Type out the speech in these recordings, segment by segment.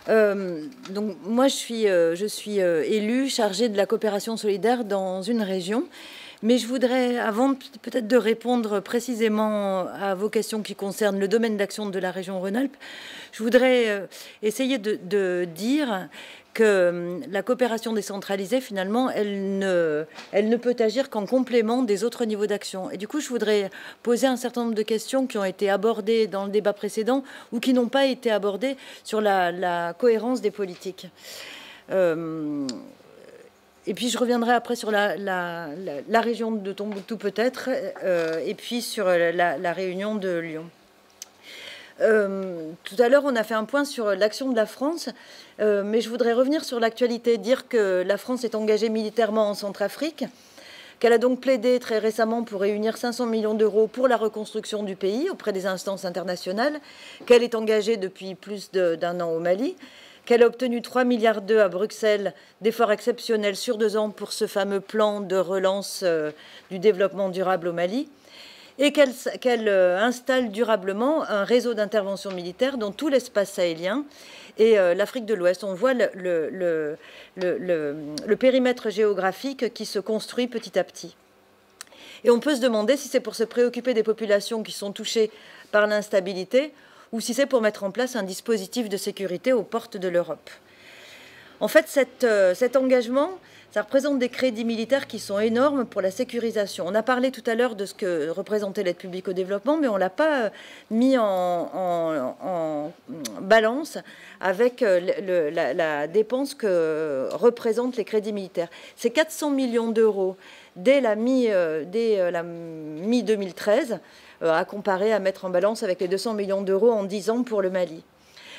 Donc moi, je suis élue chargée de la coopération solidaire dans une région. Mais je voudrais, avant peut-être de répondre précisément à vos questions qui concernent le domaine d'action de la région Rhône-Alpes, je voudrais essayer de dire que la coopération décentralisée, finalement, elle ne peut agir qu'en complément des autres niveaux d'action. Et du coup, je voudrais poser un certain nombre de questions qui ont été abordées dans le débat précédent ou qui n'ont pas été abordées sur la cohérence des politiques. Et puis je reviendrai après sur la région de Tombouctou peut-être, et puis sur la Réunion de Lyon. Tout à l'heure, on a fait un point sur l'action de la France, mais je voudrais revenir sur l'actualité, dire que la France est engagée militairement en Centrafrique, qu'elle a donc plaidé très récemment pour réunir 500 millions d'euros pour la reconstruction du pays auprès des instances internationales, qu'elle est engagée depuis plus d'un an au Mali, qu'elle a obtenu 3,2 milliards à Bruxelles d'efforts exceptionnels sur 2 ans pour ce fameux plan de relance du développement durable au Mali, et qu'elle installe durablement un réseau d'intervention militaire dans tout l'espace sahélien et l'Afrique de l'Ouest. On voit le périmètre géographique qui se construit petit à petit. Et on peut se demander si c'est pour se préoccuper des populations qui sont touchées par l'instabilité ou si c'est pour mettre en place un dispositif de sécurité aux portes de l'Europe. En fait, cet engagement, ça représente des crédits militaires qui sont énormes pour la sécurisation. On a parlé tout à l'heure de ce que représentait l'aide publique au développement, mais on ne l'a pas mis en balance avec la dépense que représentent les crédits militaires. C'est 400 millions d'euros dès la mi-2013, à comparer, à mettre en balance avec les 200 millions d'euros en 10 ans pour le Mali.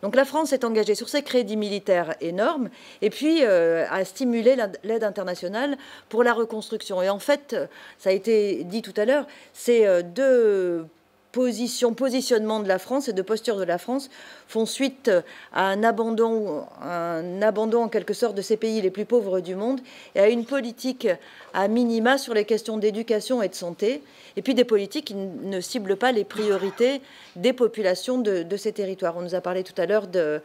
Donc la France est engagée sur ces crédits militaires énormes et puis à stimuler l'aide internationale pour la reconstruction. Et en fait, ça a été dit tout à l'heure, c'est deux positionnements de la France et de postures de la France font suite à un abandon en quelque sorte de ces pays les plus pauvres du monde et à une politique à minima sur les questions d'éducation et de santé, et puis des politiques qui ne ciblent pas les priorités des populations de ces territoires. On nous a parlé tout à l'heure de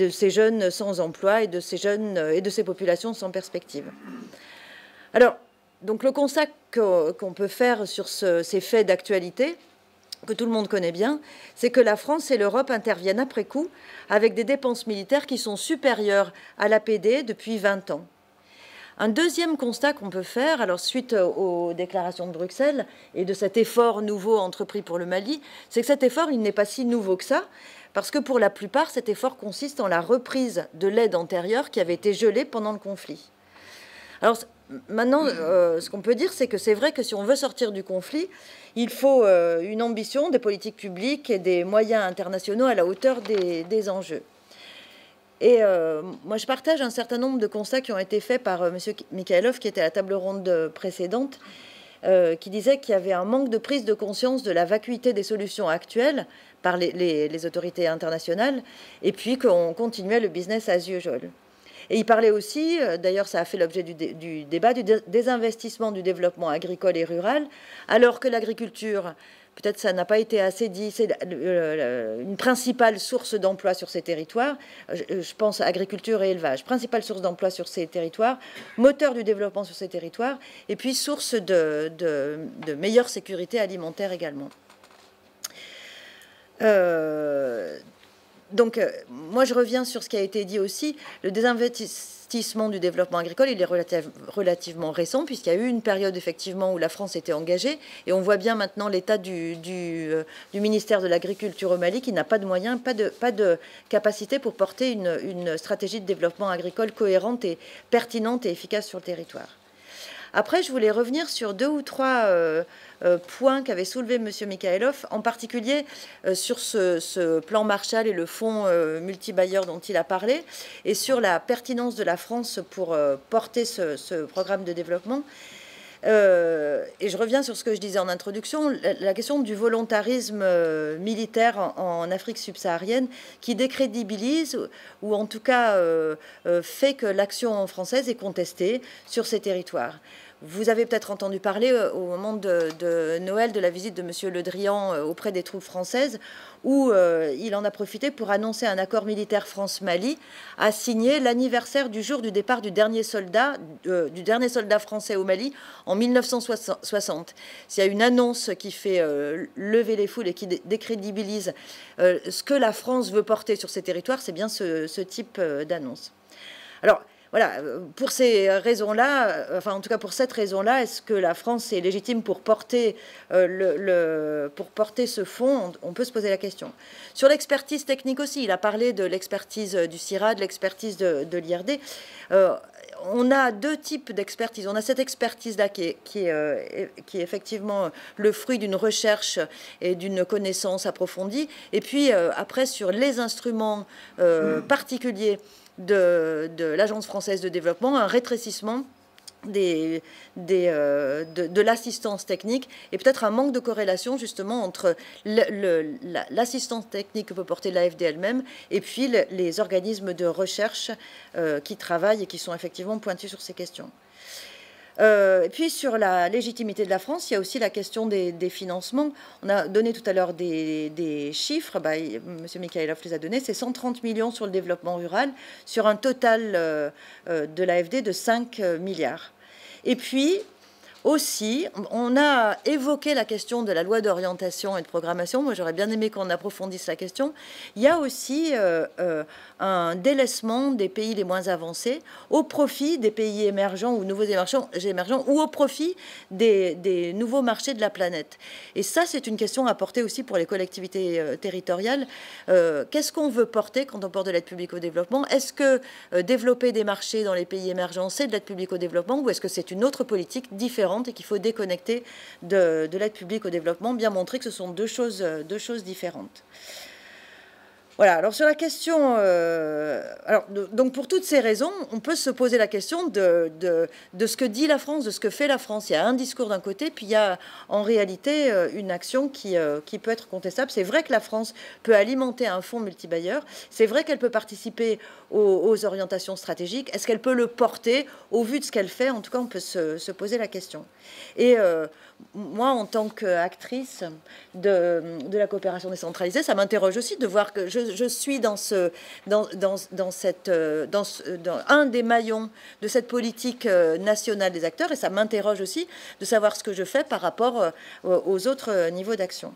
ces jeunes sans emploi et de ces jeunes et de ces populations sans perspective. Alors, donc le constat qu'on peut faire sur ces faits d'actualité, que tout le monde connaît bien, c'est que la France et l'Europe interviennent après coup avec des dépenses militaires qui sont supérieures à l'APD depuis 20 ans. Un deuxième constat qu'on peut faire, alors suite aux déclarations de Bruxelles et de cet effort nouveau entrepris pour le Mali, c'est que cet effort, il n'est pas si nouveau que ça, parce que pour la plupart, cet effort consiste en la reprise de l'aide antérieure qui avait été gelée pendant le conflit. Alors maintenant, ce qu'on peut dire, c'est que c'est vrai que si on veut sortir du conflit, il faut une ambition des politiques publiques et des moyens internationaux à la hauteur des enjeux. Et moi, je partage un certain nombre de constats qui ont été faits par M. Mikhaïlov, qui était à la table ronde précédente, qui disait qu'il y avait un manque de prise de conscience de la vacuité des solutions actuelles par les autorités internationales, et puis qu'on continuait le business as usual. Et il parlait aussi, d'ailleurs ça a fait l'objet du débat, du désinvestissement du développement agricole et rural, alors que l'agriculture, peut-être ça n'a pas été assez dit, c'est une principale source d'emploi sur ces territoires. Je pense à agriculture et élevage, principale source d'emploi sur ces territoires, moteur du développement sur ces territoires, et puis source de meilleure sécurité alimentaire également. Donc, moi, je reviens sur ce qui a été dit aussi. Le désinvestissement du développement agricole, il est relativement récent, puisqu'il y a eu une période, effectivement, où la France était engagée. Et on voit bien maintenant l'état du ministère de l'Agriculture au Mali, qui n'a pas de moyens, pas de capacité pour porter une stratégie de développement agricole cohérente et pertinente et efficace sur le territoire. Après, je voulais revenir sur 2 ou 3 points qu'avait soulevé M. Mikhaïlov, en particulier sur ce plan Marshall et le fonds multibailleur dont il a parlé, et sur la pertinence de la France pour porter ce programme de développement. Et je reviens sur ce que je disais en introduction, la question du volontarisme militaire en Afrique subsaharienne qui décrédibilise ou en tout cas fait que l'action française est contestée sur ces territoires. Vous avez peut-être entendu parler au moment de Noël de la visite de M. Le Drian auprès des troupes françaises, où il en a profité pour annoncer un accord militaire France-Mali à signer l'anniversaire du jour du départ du dernier soldat français au Mali en 1960. S'il y a une annonce qui fait lever les foules et qui décrédibilise ce que la France veut porter sur ces territoires, c'est bien ce type d'annonce. Alors, voilà, pour ces raisons-là, enfin en tout cas pour cette raison-là, est-ce que la France est légitime pour porter, ce fonds? On peut se poser la question. Sur l'expertise technique aussi, il a parlé de l'expertise du CIRA, de l'expertise de l'IRD. On a deux types d'expertise. On a cette expertise-là qui est effectivement le fruit d'une recherche et d'une connaissance approfondie. Et puis après, sur les instruments particuliers de l'Agence française de développement, un rétrécissement de l'assistance technique et peut-être un manque de corrélation justement entre l'assistance technique que peut porter l'AFD elle-même et puis les organismes de recherche qui travaillent et qui sont effectivement pointus sur ces questions. Et puis sur la légitimité de la France, il y a aussi la question des financements. On a donné tout à l'heure des chiffres, M. Mikhaïlov les a donnés, c'est 130 millions sur le développement rural, sur un total de l'AFD de 5 milliards. Et puis aussi, on a évoqué la question de la loi d'orientation et de programmation. Moi, j'aurais bien aimé qu'on approfondisse la question. Il y a aussi un délaissement des pays les moins avancés au profit des pays émergents ou nouveaux émergents ou au profit des nouveaux marchés de la planète. Et ça, c'est une question à porter aussi pour les collectivités territoriales. Qu'est-ce qu'on veut porter quand on porte de l'aide publique au développement? Est-ce que développer des marchés dans les pays émergents, c'est de l'aide publique au développement, ou est-ce que c'est une autre politique différente et qu'il faut déconnecter de l'aide publique au développement, bien montrer que ce sont deux choses différentes. Voilà, alors sur la question... donc pour toutes ces raisons, on peut se poser la question de ce que dit la France, de ce que fait la France. Il y a un discours d'un côté, puis il y a en réalité une action qui peut être contestable. C'est vrai que la France peut alimenter un fonds multibailleur. C'est vrai qu'elle peut participer aux orientations stratégiques. Est-ce qu'elle peut le porter au vu de ce qu'elle fait? En tout cas, on peut se poser la question. Et moi, en tant qu'actrice de la coopération décentralisée, ça m'interroge aussi de voir que je suis dans un des maillons de cette politique nationale des acteurs, et ça m'interroge aussi de savoir ce que je fais par rapport aux autres niveaux d'action.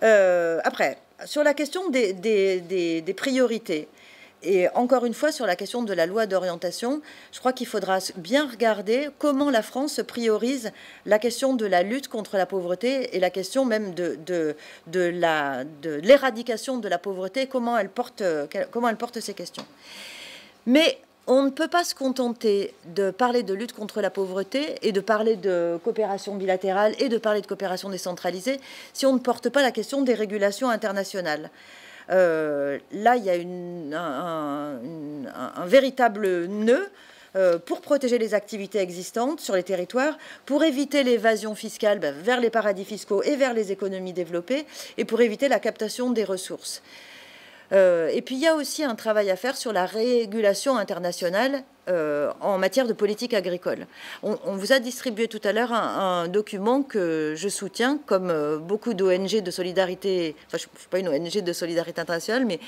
Après, sur la question des priorités, et encore une fois, sur la question de la loi d'orientation, je crois qu'il faudra bien regarder comment la France priorise la question de la lutte contre la pauvreté et la question même de l'éradication de la pauvreté, comment elle porte ces questions. Mais on ne peut pas se contenter de parler de lutte contre la pauvreté et de parler de coopération bilatérale et de parler de coopération décentralisée si on ne porte pas la question des régulations internationales. Là, il y a un véritable nœud pour protéger les activités existantes sur les territoires, pour éviter l'évasion fiscale vers les paradis fiscaux et vers les économies développées, et pour éviter la captation des ressources. Et puis, il y a aussi un travail à faire sur la régulation internationale en matière de politique agricole. On vous a distribué tout à l'heure un document que je soutiens, comme beaucoup d'ONG de solidarité, enfin je ne suis pas une ONG de solidarité internationale, mais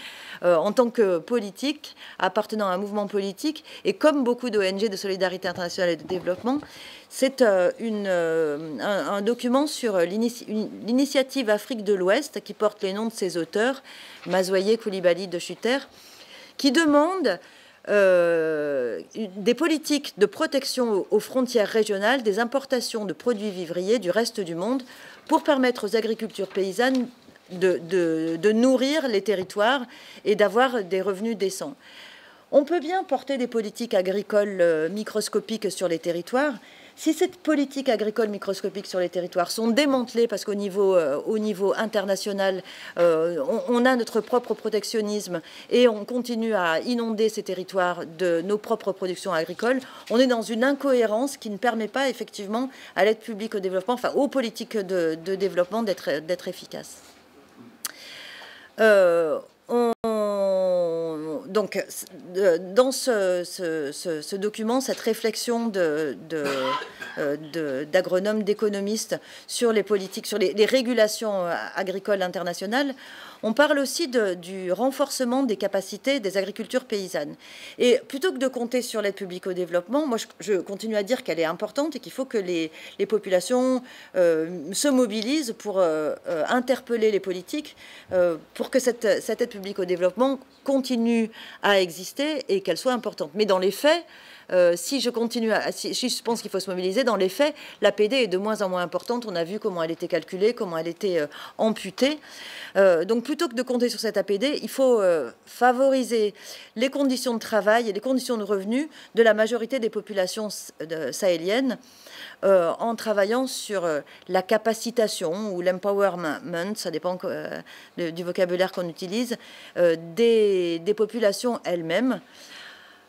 en tant que politique, appartenant à un mouvement politique, et comme beaucoup d'ONG de solidarité internationale et de développement, c'est un document sur l'initiative Afrique de l'Ouest qui porte les noms de ses auteurs, Mazoyer, Koulibaly, De Schutter, qui demande des politiques de protection aux frontières régionales des importations de produits vivriers du reste du monde pour permettre aux agricultures paysannes de nourrir les territoires et d'avoir des revenus décents. On peut bien porter des politiques agricoles microscopiques sur les territoires. Si ces politiques agricoles microscopiques sur les territoires sont démantelées parce qu'au niveau international, on a notre propre protectionnisme et on continue à inonder ces territoires de nos propres productions agricoles, on est dans une incohérence qui ne permet pas effectivement à l'aide publique au développement, enfin aux politiques de développement d'être efficaces. donc, dans ce document, cette réflexion d'agronomes, d'économistes sur les politiques, sur les régulations agricoles internationales, on parle aussi du renforcement des capacités des agricultures paysannes. Et plutôt que de compter sur l'aide publique au développement, moi je continue à dire qu'elle est importante et qu'il faut que les populations se mobilisent pour interpeller les politiques pour que cette aide publique au développement continue à exister et qu'elle soit importante. Mais dans les faits, si je pense qu'il faut se mobiliser, dans les faits, l'APD est de moins en moins importante. On a vu comment elle était calculée, comment elle était amputée. Donc plutôt que de compter sur cette APD, il faut favoriser les conditions de travail et les conditions de revenus de la majorité des populations sahéliennes en travaillant sur la capacitation ou l'empowerment, ça dépend du vocabulaire qu'on utilise, des populations elles-mêmes.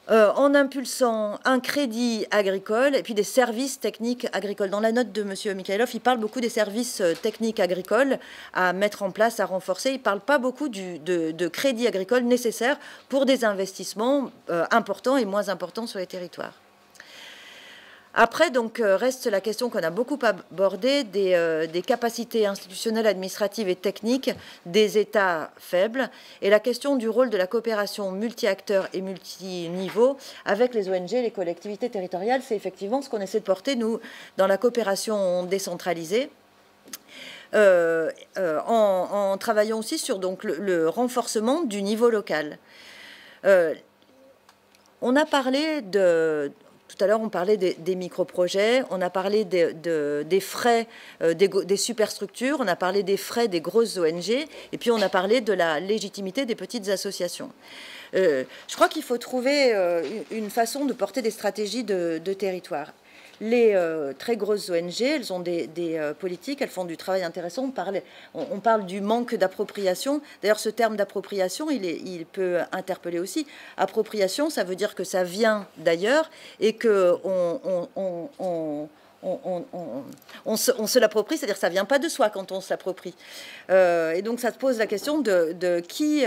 En impulsant un crédit agricole et puis des services techniques agricoles. Dans la note de M. Mikhaïlov, il parle beaucoup des services techniques agricoles à mettre en place, à renforcer. Il ne parle pas beaucoup de crédit agricole nécessaire pour des investissements importants et moins importants sur les territoires. Après, donc, reste la question qu'on a beaucoup abordée des capacités institutionnelles, administratives et techniques des États faibles et la question du rôle de la coopération multi-acteurs et multi-niveaux avec les ONG, les collectivités territoriales. C'est effectivement ce qu'on essaie de porter, nous, dans la coopération décentralisée. En travaillant aussi sur donc, le renforcement du niveau local. On a parlé tout à l'heure, on parlait des micro-projets, on a parlé des frais des superstructures, on a parlé des frais des grosses ONG, et puis on a parlé de la légitimité des petites associations. Je crois qu'il faut trouver une façon de porter des stratégies de territoire. Les très grosses ONG, elles ont des politiques, elles font du travail intéressant. On parle du manque d'appropriation. D'ailleurs, ce terme d'appropriation, il peut interpeller aussi. Appropriation, ça veut dire que ça vient d'ailleurs et qu'on on se l'approprie, c'est-à-dire que ça ne vient pas de soi quand on se l'approprie. Et donc ça se pose la question de qui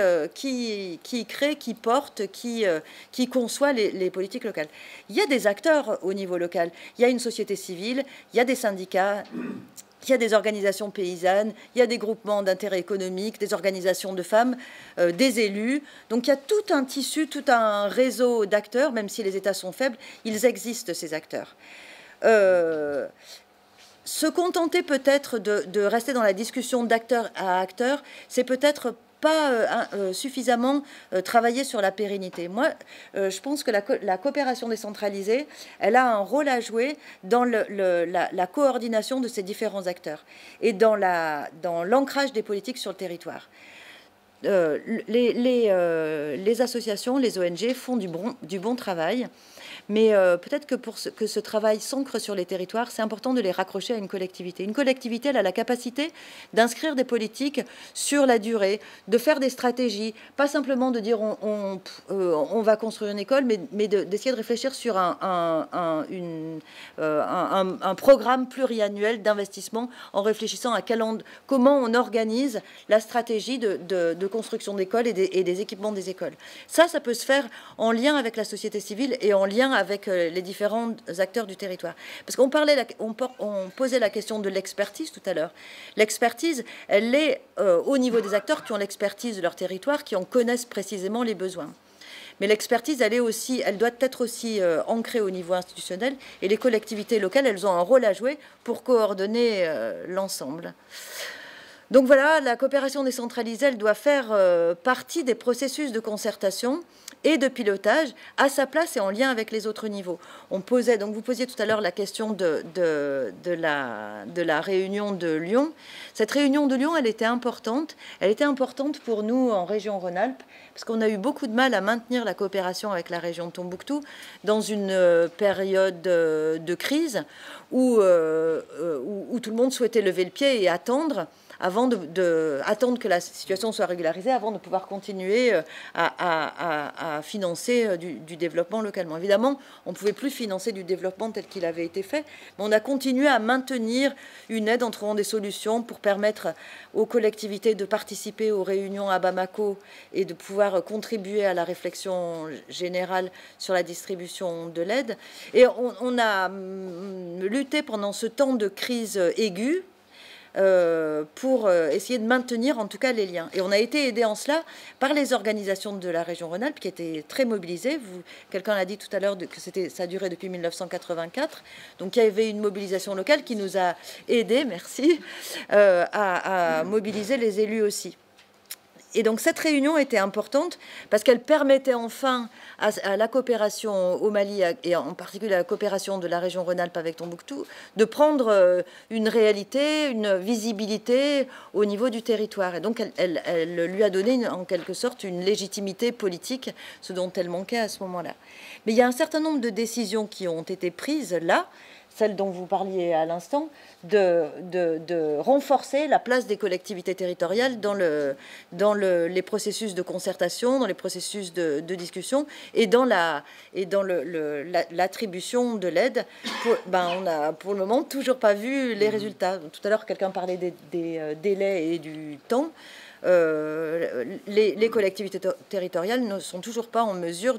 crée, qui porte, qui conçoit les politiques locales. Il y a des acteurs au niveau local. Il y a une société civile, il y a des syndicats, il y a des organisations paysannes, il y a des groupements d'intérêt économique, des organisations de femmes, des élus. Donc il y a tout un tissu, tout un réseau d'acteurs, même si les États sont faibles, ils existent, ces acteurs. Se contenter peut-être de rester dans la discussion d'acteur à acteur, c'est peut-être pas suffisamment travailler sur la pérennité. Moi, je pense que la coopération décentralisée, elle a un rôle à jouer dans la coordination de ces différents acteurs et dans l'ancrage des politiques sur le territoire. Les associations, les ONG font du bon travail, mais peut-être que pour que ce travail s'ancre sur les territoires, c'est important de les raccrocher à une collectivité. Une collectivité, elle a la capacité d'inscrire des politiques sur la durée, de faire des stratégies, pas simplement de dire on va construire une école, mais d'essayer de réfléchir sur un programme pluriannuel d'investissement en réfléchissant à comment on organise la stratégie de construction d'écoles et des équipements des écoles. Ça peut se faire en lien avec la société civile et en lien avec les différents acteurs du territoire. Parce qu'on posait la question de l'expertise tout à l'heure. L'expertise, elle est au niveau des acteurs qui ont l'expertise de leur territoire, qui en connaissent précisément les besoins. Mais l'expertise, elle doit être aussi ancrée au niveau institutionnel, et les collectivités locales, elles ont un rôle à jouer pour coordonner l'ensemble. Donc voilà, la coopération décentralisée, elle doit faire partie des processus de concertation et de pilotage à sa place et en lien avec les autres niveaux. Donc vous posiez tout à l'heure la question de la réunion de Lyon. Cette réunion de Lyon, elle était importante. Elle était importante pour nous en région Rhône-Alpes, parce qu'on a eu beaucoup de mal à maintenir la coopération avec la région de Tombouctou dans une période de crise où tout le monde souhaitait lever le pied et attendre avant attendre que la situation soit régularisée avant de pouvoir continuer à financer du développement localement. Évidemment, on ne pouvait plus financer du développement tel qu'il avait été fait, mais on a continué à maintenir une aide en trouvant des solutions pour permettre aux collectivités de participer aux réunions à Bamako et de pouvoir contribuer à la réflexion générale sur la distribution de l'aide. Et on a lutté pendant ce temps de crise aiguë pour essayer de maintenir en tout cas les liens. Et on a été aidé en cela par les organisations de la région Rhône-Alpes qui étaient très mobilisées. Quelqu'un l'a dit tout à l'heure que ça durait depuis 1984. Donc il y avait une mobilisation locale qui nous a aidés, merci, à mobiliser les élus aussi. Et donc cette réunion était importante parce qu'elle permettait enfin à la coopération au Mali, et en particulier la coopération de la région Rhône-Alpes avec Tombouctou, de prendre une réalité, une visibilité au niveau du territoire. Et donc elle lui a donné en quelque sorte une légitimité politique, ce dont elle manquait à ce moment-là. Mais il y a un certain nombre de décisions qui ont été prises là, celle dont vous parliez à l'instant, de renforcer la place des collectivités territoriales dans les processus de concertation, dans les processus de discussion et dans l'attribution de l'aide. On n'a pour le moment toujours pas vu les résultats. Tout à l'heure, quelqu'un parlait des délais et du temps. Les collectivités territoriales ne sont toujours pas en mesure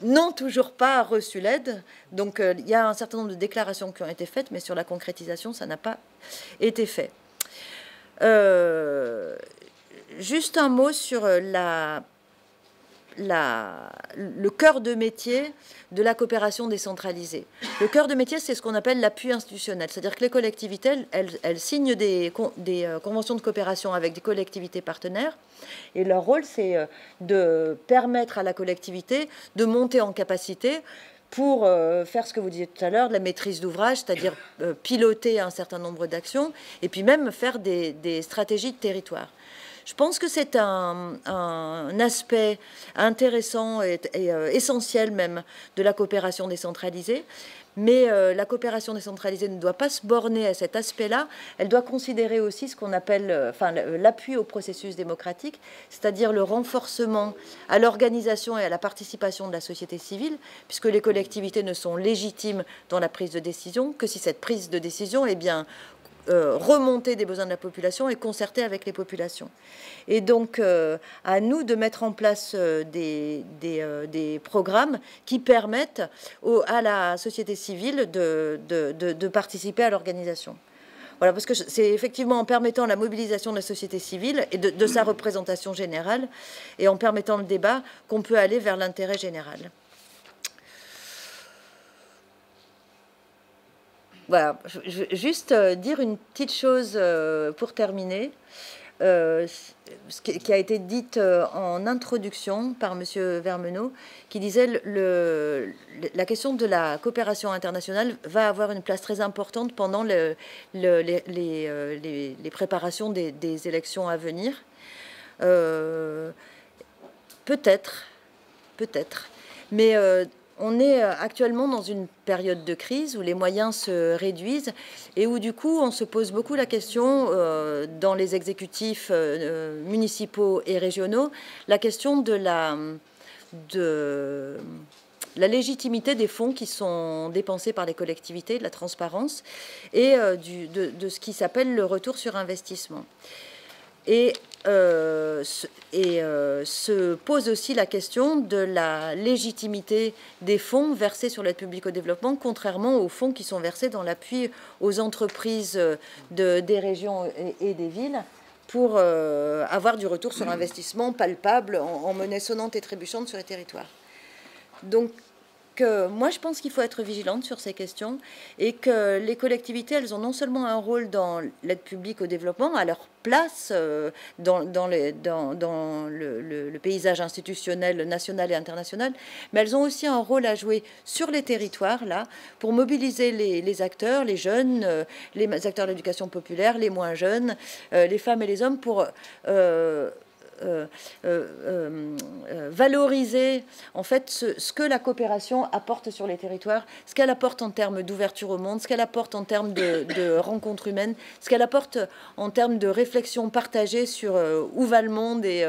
n'ont toujours pas reçu l'aide. Donc il y a un certain nombre de déclarations qui ont été faites, mais sur la concrétisation, ça n'a pas été fait. Juste un mot sur le cœur de métier de la coopération décentralisée. Le cœur de métier, c'est ce qu'on appelle l'appui institutionnel. C'est-à-dire que les collectivités, elles signent des conventions de coopération avec des collectivités partenaires. Et leur rôle, c'est de permettre à la collectivité de monter en capacité pour faire ce que vous disiez tout à l'heure, de la maîtrise d'ouvrage, c'est-à-dire piloter un certain nombre d'actions, et puis même faire des stratégies de territoire. Je pense que c'est un aspect intéressant et essentiel même de la coopération décentralisée. Mais la coopération décentralisée ne doit pas se borner à cet aspect-là. Elle doit considérer aussi ce qu'on appelle l'appui au processus démocratique, c'est-à-dire le renforcement à l'organisation et à la participation de la société civile, puisque les collectivités ne sont légitimes dans la prise de décision que si cette prise de décision est bien remontée des besoins de la population et concertée avec les populations. Et donc, à nous de mettre en place des programmes qui permettent à la société civile de participer à l'organisation. Voilà, parce que c'est effectivement en permettant la mobilisation de la société civile et de sa représentation générale et en permettant le débat qu'on peut aller vers l'intérêt général. Voilà, je veux juste dire une petite chose pour terminer, ce qui a été dite en introduction par M. Vermenot, qui disait la question de la coopération internationale va avoir une place très importante pendant les préparations des élections à venir. Peut-être, mais on est actuellement dans une période de crise où les moyens se réduisent et où du coup on se pose beaucoup la question dans les exécutifs municipaux et régionaux, la question de la légitimité des fonds qui sont dépensés par les collectivités, de la transparence et de ce qui s'appelle le retour sur investissement. Et se pose aussi la question de la légitimité des fonds versés sur l'aide publique au développement, contrairement aux fonds qui sont versés dans l'appui aux entreprises des régions et des villes pour avoir du retour sur investissement palpable en monnaie sonnante et trébuchante sur les territoires. Donc, moi, je pense qu'il faut être vigilante sur ces questions et que les collectivités, elles ont non seulement un rôle dans l'aide publique au développement, à leur place dans le paysage institutionnel national et international, mais elles ont aussi un rôle à jouer sur les territoires, là, pour mobiliser les acteurs, les jeunes, les acteurs de l'éducation populaire, les moins jeunes, les femmes et les hommes, pour valoriser en fait ce que la coopération apporte sur les territoires, ce qu'elle apporte en termes d'ouverture au monde, ce qu'elle apporte en termes de rencontres humaines, ce qu'elle apporte en termes de réflexion partagée sur où va le monde et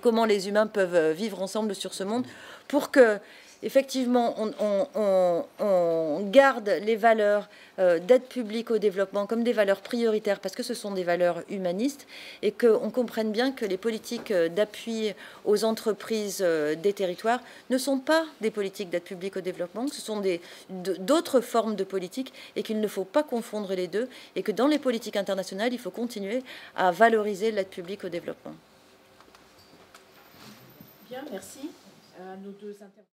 comment les humains peuvent vivre ensemble sur ce monde, pour que effectivement on garde les valeurs d'aide publique au développement comme des valeurs prioritaires, parce que ce sont des valeurs humanistes, et qu'on comprenne bien que les politiques d'appui aux entreprises des territoires ne sont pas des politiques d'aide publique au développement, que ce sont d'autres formes de politiques, et qu'il ne faut pas confondre les deux, et que dans les politiques internationales, il faut continuer à valoriser l'aide publique au développement. Bien, merci à nos deux intervenants.